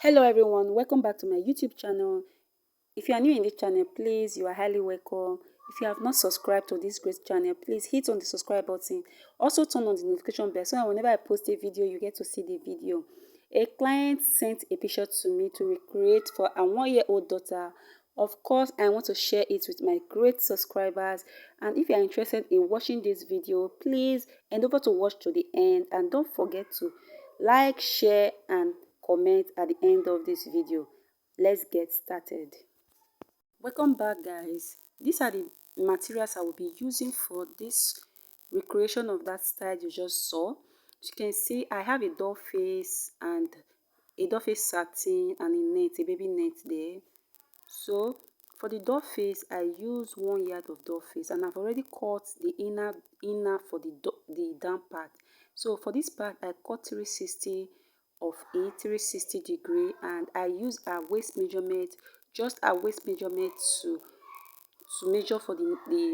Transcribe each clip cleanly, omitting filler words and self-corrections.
Hello everyone, welcome back to my YouTube channel. If you are new in this channel, please, you are highly welcome. If you have not subscribed to this great channel, please hit on the subscribe button. Also turn on the notification bell so that whenever I post a video, you get to see the video. A client sent a picture to me to recreate for a 1-year-old daughter. Of course, I want to share it with my great subscribers. And if you are interested in watching this video, please endeavor to watch to the end. And don't forget to like, share, and comment at the end of this video. Let's get started. Welcome back, guys. These are the materials I will be using for this recreation of that style you just saw. As you can see, I have a doll face and a doll face satin and a net, a baby net there. So for the doll face, I use 1 yard of doll face, and I've already cut the inner for the down part. So for this part, I cut 360 of it, 360 degree, and I use a waist measurement, just a waist measurement to measure for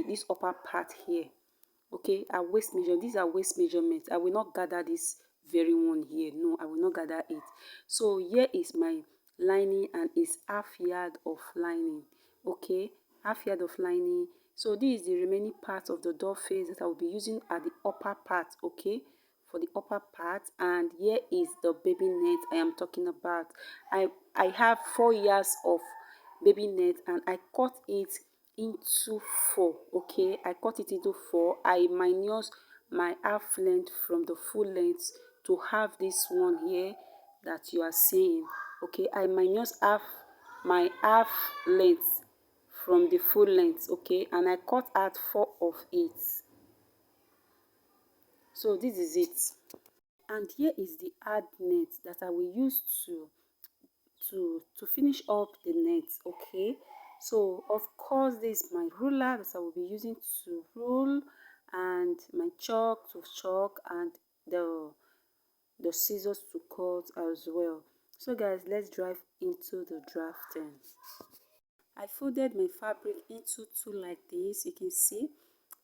this upper part here. Okay, a waist measure. These are waist measurements. I will not gather this very one here. No, I will not gather it. So here is my lining, and it's half yard of lining. Okay, half yard of lining. So this is the remaining part of the doll face that I will be using at the upper part. Okay, for the upper part. And here is the baby net I am talking about. I have 4 yards of baby net, and I cut it into 4. Okay, I cut it into 4. I minus my half length from the full length to have this one here that you are seeing. Okay, I minus my half length from the full length. Okay, and I cut out 4 of it. So this is it. And here is the hard net that I will use to finish up the net. Okay, so of course this is my ruler that I will be using to rule, and my chalk to chalk, and the scissors to cut as well. So guys, let's dive into the drafting. I folded my fabric into 2 like this. You can see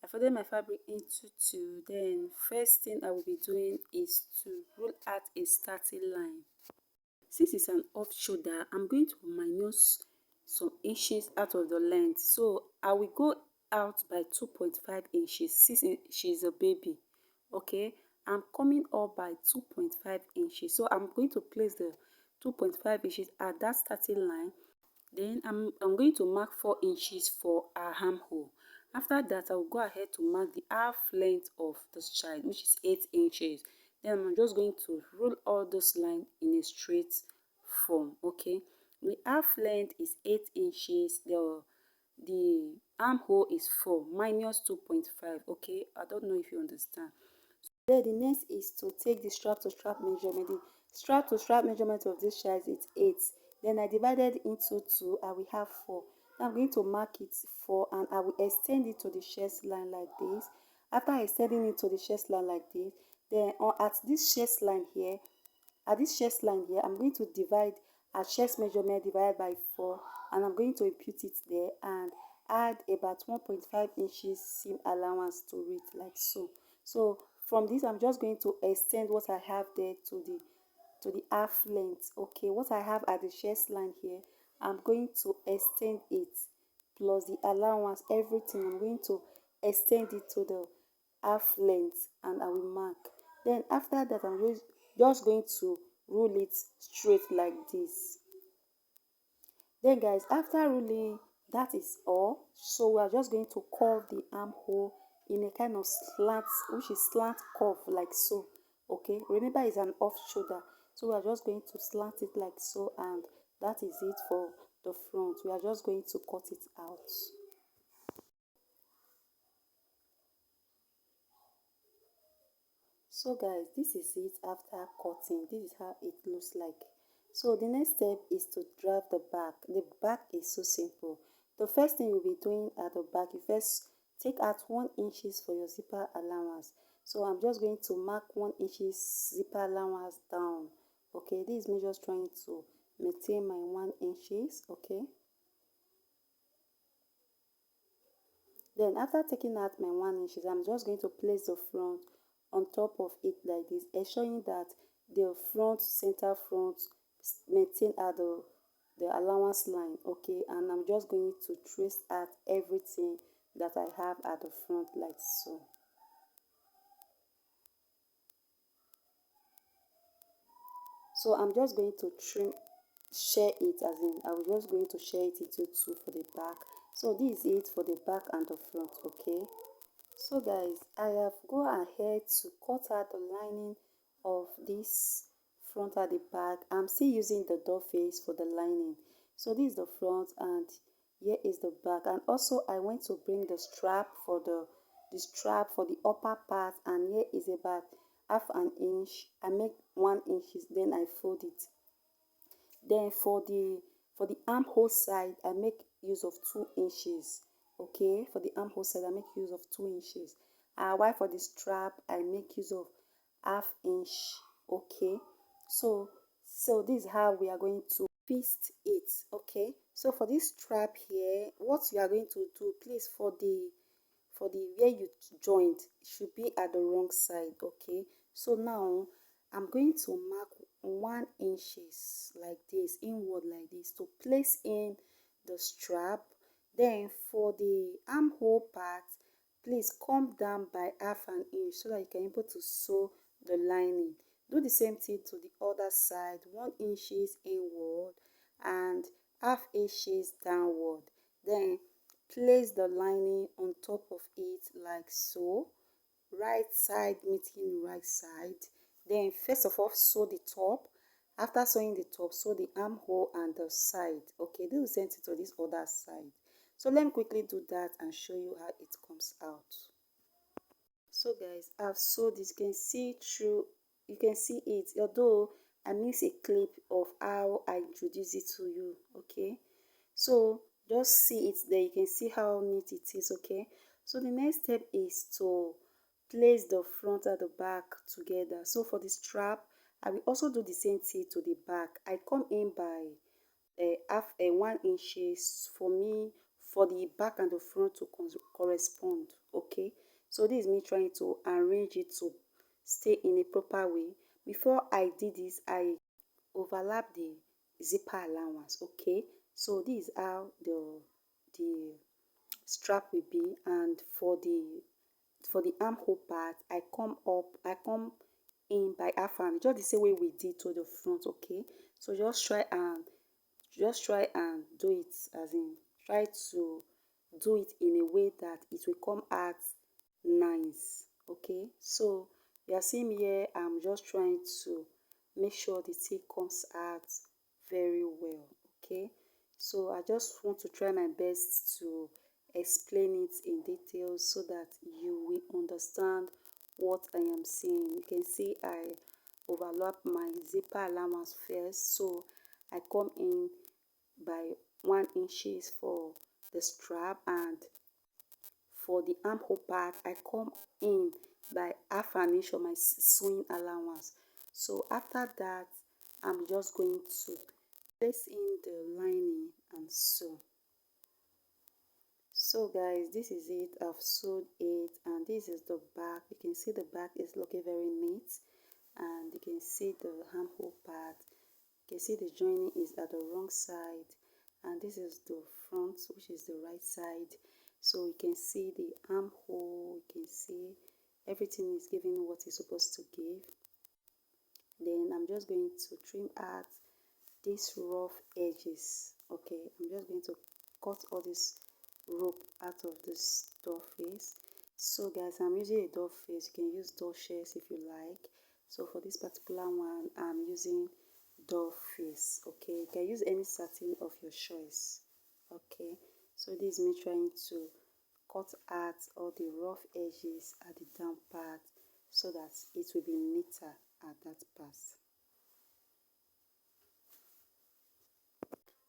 I folded my fabric into 2. Then first thing I will be doing is to roll out a starting line. Since it's an off shoulder, I'm going to minus some inches out of the length. So I will go out by 2.5 inches since she's a baby. Okay, I'm coming up by 2.5 inches. So I'm going to place the 2.5 inches at that starting line. Then I'm going to mark 4 inches for our armhole. After that, I will go ahead to mark the half length of this child, which is 8 inches. Then I'm just going to roll all those lines in a straight form. Okay, the half length is 8 inches. The armhole is 4 minus 2.5. Okay, I don't know if you understand. Then the next is to take the strap to strap measurement. The strap to strap measurement of this child is 8. Then I divided into 2. I will have 4. Now I'm going to mark it 4, and I will extend it to the chest line like this. After extending it to the chest line like this, then at this chest line here, I'm going to divide a chest measurement divided by 4, and I'm going to impute it there and add about 1.5 inches seam allowance to it like so. So from this, I'm just going to extend what I have there to the half length. Okay, what I have at the chest line here, I'm going to extend it plus the allowance, everything. I'm going to extend it to the half length, and I will mark. Then after that, I'm just going to roll it straight like this. Then guys, after rolling, that is all. So we are just going to curve the armhole in a kind of slant, which is slant curve like so. Okay, remember it's an off shoulder, so we are just going to slant it like so, and that is it for the front. We are just going to cut it out. So guys, this is it after cutting. This is how it looks like. So the next step is to draft the back. The back is so simple. The first thing you'll be doing at the back, you first take out 1 inches for your zipper allowance. So I'm just going to mark 1 inches zipper allowance down. Okay, this is me just trying to maintain my 1 inches. Okay. Then after taking out my 1 inches, I'm just going to place the front on top of it like this, ensuring that the front, center front maintain at the allowance line, okay, and I'm just going to trace out everything that I have at the front like so. So I'm just going to share it, as in I was just going to share it into two for the back. So this is it for the back and the front, okay. So guys, I have go ahead to cut out the lining of this front at the back. I'm still using the doll face for the lining. So this is the front and here is the back. And also I went to bring the strap for the strap for the upper part, and here is about half an inch. I make 1 inch, then I fold it. Then for the armhole side, I make use of 2 inches. Okay, for the armhole side, I make use of 2 inches. While for the strap, I make use of half inch. Okay, so this is how we are going to twist it. Okay, so for this strap here, what you are going to do, please, for the where you joined, it should be at the wrong side. Okay, so now I'm going to mark 1 inches like this, inward like this, to place in the strap. Then for the armhole part, please come down by half an inch so that you can able to sew the lining. Do the same thing to the other side, 1 inches inward and half inches downward. Then place the lining on top of it like so, right side meeting right side. Then first of all, sew the top. After sewing the top, sew the armhole and the side. Okay, do the same thing to this other side. So let me quickly do that and show you how it comes out. So guys, I've sewed this. You can see through, you can see it, although I miss a clip of how I introduce it to you. Okay, so just see it there. You can see how neat it is. Okay, so the next step is to place the front and the back together. So for the strap, I will also do the same thing to the back. I come in by half 1 inches for me, for the back and the front to correspond. Okay, so this is me trying to arrange it to stay in a proper way. Before I did this, I overlap the zipper allowance. Okay, so this is how the strap will be. And for the armhole part, I come in by half an, just the same way we did to the front. Okay, so just try and do it, as in try to do it in a way that it will come out nice. Okay, so you are seeing me here, I'm just trying to make sure the thing comes out very well. Okay, so I just want to try my best to explain it in detail so that you will understand what I am saying. You can see I overlap my zipper allowance first, so I come in by 1 inches for the strap, and for the armhole part I come in by half an inch of my sewing allowance. So after that, I'm just going to place in the lining and sew. So guys, this is it. I've sewed it, and this is the back. You can see the back is looking very neat, and you can see the armhole part. You can see the joining is at the wrong side, and this is the front, which is the right side. So you can see the armhole, you can see everything is giving what it's supposed to give. Then I'm just going to trim out these rough edges. Okay, I'm just going to cut all this rope out of this doll face. So guys, I'm using a doll face. You can use doll shells if you like. So for this particular one, I'm using doll face. Okay, you can use any satin of your choice. Okay, so this is me trying to cut out all the rough edges at the down part so that it will be neater at that part.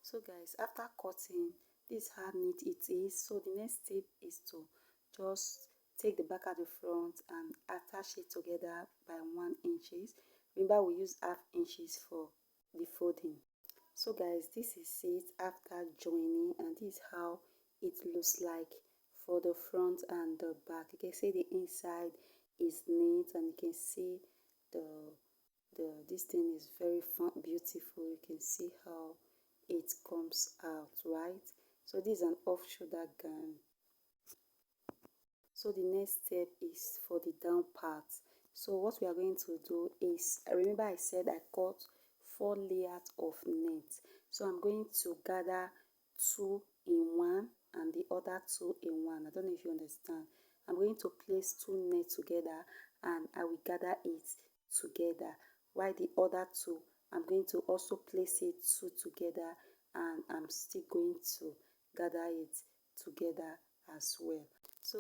So guys, after cutting, this is how neat it is. So the next step is to just take the back at the front and attach it together by 1 inches. Remember, we use half inches for the folding. So guys, this is it after joining, and this is how it looks like for the front and the back. You can see the inside is neat, and you can see the this thing is very fun, beautiful. You can see how it comes out, right? So this is an off shoulder gown. So the next step is for the down part. So what we are going to do is, remember I said I cut 4 layers of net. So I'm going to gather 2 in one and the other 2 in one. I don't know if you understand. I'm going to place 2 net together and I will gather it together, while the other 2 I'm going to also place it 2 together and I'm still going to gather it together as well. So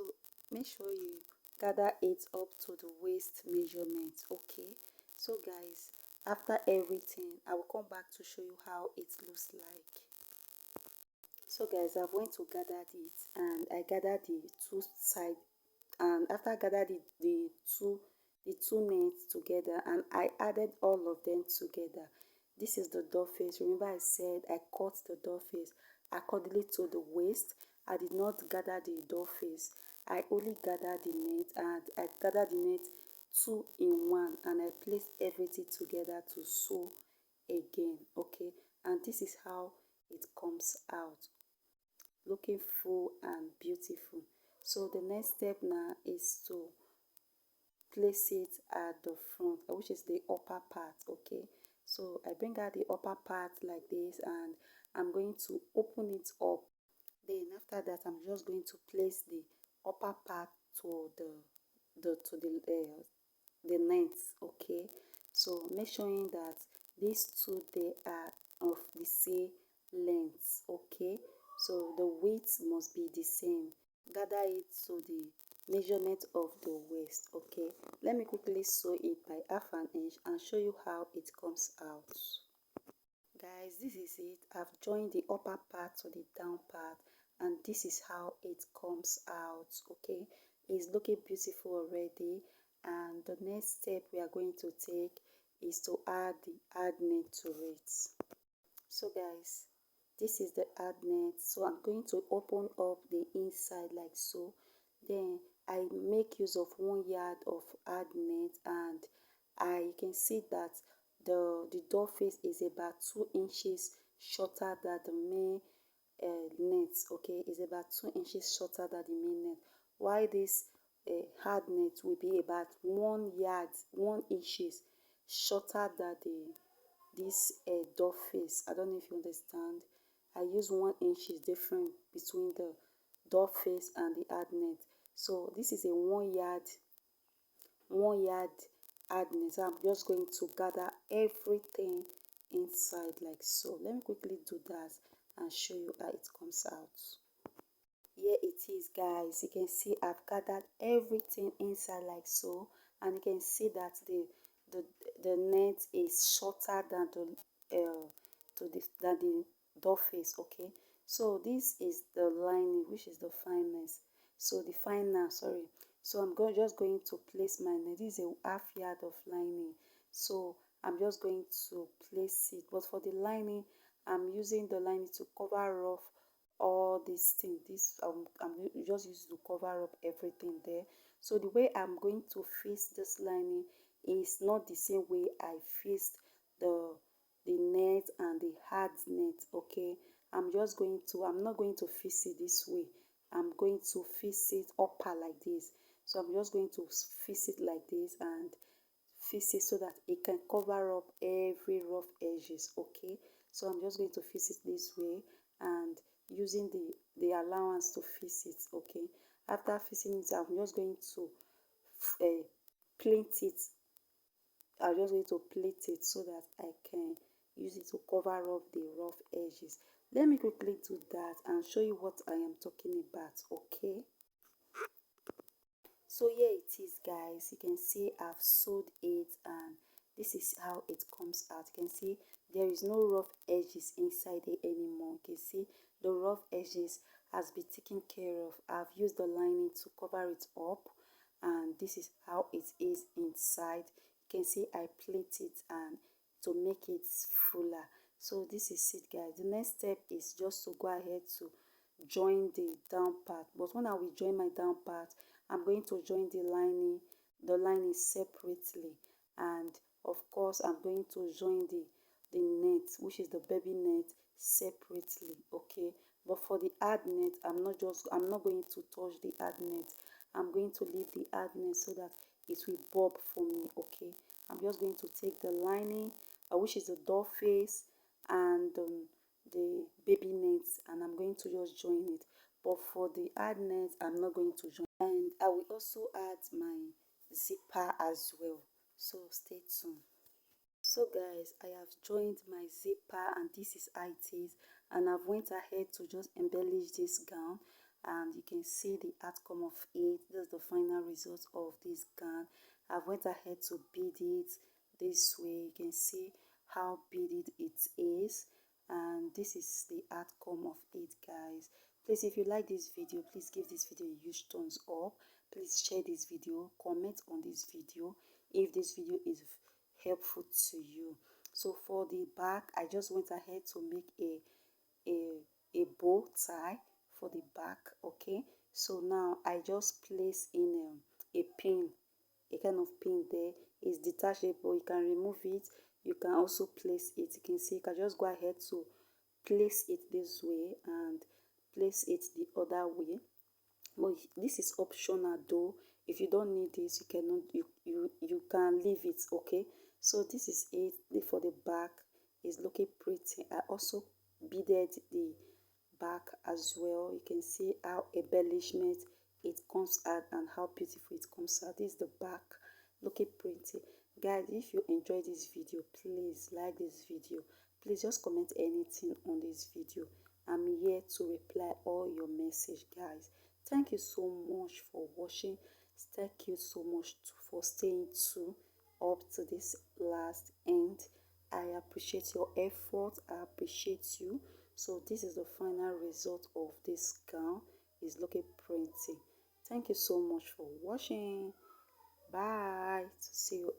make sure you gather it up to the waist measurement. Okay, so guys, after everything I will come back to show you how it looks like. So guys, I've went to gather it and I gathered the 2 side, and after I gathered the two nets together and I added all of them together. This is the door face. Remember I said I cut the door face accordingly to the waist. I did not gather the door face. I only gathered the net, and I gathered the net 2 in one and I placed everything together to sew again. Okay, and this is how it comes out, looking full and beautiful. So the next step now is to place it at the front, which is the upper part. Okay, so I bring out the upper part like this and I'm going to open it up. Then after that I'm just going to place the upper part to the net. Okay, so make sure that these two they are of the same length. Okay, so the width must be the same. Gather it to the measurement of the waist. Okay, let me quickly sew it by 1/2 inch and show you how it comes out. Guys, this is it. I've joined the upper part to the down part and this is how it comes out. Okay, it's looking beautiful already, and the next step we are going to take is to add the add net to it. So guys, this is the add net. So I'm going to open up the inside like so. Then I make use of 1 yard of add net, and you can see that the door face is about 2 inches shorter than the main net. Okay, is about 2 inches shorter than the main net, while this hard net will be about 1 yard 1 inches shorter than this door face. I don't know if you understand. I use 1 inch is different between the door face and the hard net. So this is a 1 yard hard net. So I'm just going to gather everything inside like so. Let me quickly do that and show you how it comes out. Here it is, guys. You can see I've gathered everything inside like so, and you can see that the the net is shorter than the door face. Okay, so this is the lining, which is the fineness. So the finer, sorry. So I'm just going to place my net. This is a 1/2 yard of lining, so I'm just going to place it. But for the lining, I'm using the lining to cover off all these things. I'm just used to cover up everything there. So the way I'm going to fix this lining is not the same way I fixed the net and the hard net. Okay, I'm not going to fix it this way. I'm going to fix it upper like this. So I'm just going to fix it like this and fix it so that it can cover up every rough edges. Okay, so I'm just going to fix it this way and using the allowance to fix it. Okay, after fixing it I'm just going to plait it. I'm just going to plait it so that I can use it to cover up the rough edges. Let me quickly do that and show you what I am talking about. Okay, so here it is, guys. You can see I've sewed it and this is how it comes out. You can see there is no rough edges inside it anymore. You can see the rough edges has been taken care of. I've used the lining to cover it up and this is how it is inside. You can see I plait it and to make it fuller. So this is it, guys. The next step is just to go ahead to join the down part. But when I will join my down part, I'm going to join the lining separately, and Of course, I'm going to join the net, which is the baby net, separately. Okay, but for the ad net, I'm not going to touch the ad net. I'm going to leave the ad net so that it will bob for me. Okay, I'm just going to take the lining, which is the doll face, and the baby net, and I'm going to just join it. But for the ad net, I'm not going to join, and I will also add my zipper as well, so stay tuned. So guys, I have joined my zipper, and this is how it is, and I've went ahead to just embellish this gown, and you can see the outcome of it. That's the final result of this gown. I've went ahead to bead it this way. You can see how beaded it is, and this is the outcome of it, guys. Please, if you like this video, please give this video a huge thumbs up. Please share this video, comment on this video if this video is helpful to you. So for the back, I just went ahead to make a bow tie for the back. Okay, so now I just place in a pin, a kind of pin there. Is detachable, you can remove it, you can also place it. You can see, you can just go ahead to place it this way and place it the other way. But this is optional though. If you don't need this, you cannot, you can leave it. Okay, so this is it for the back. Is looking pretty. I also beaded the back as well. You can see how embellishment it comes out and how beautiful it comes out. This is the back, looking pretty. Guys, if you enjoy this video, please like this video. Please just comment anything on this video. I'm here to reply all your message, guys. Thank you so much for watching. Thank you so much for staying up to this last end. I appreciate your effort. I appreciate you. So this is the final result of this gown. It's looking pretty. Thank you so much for watching. Bye. See you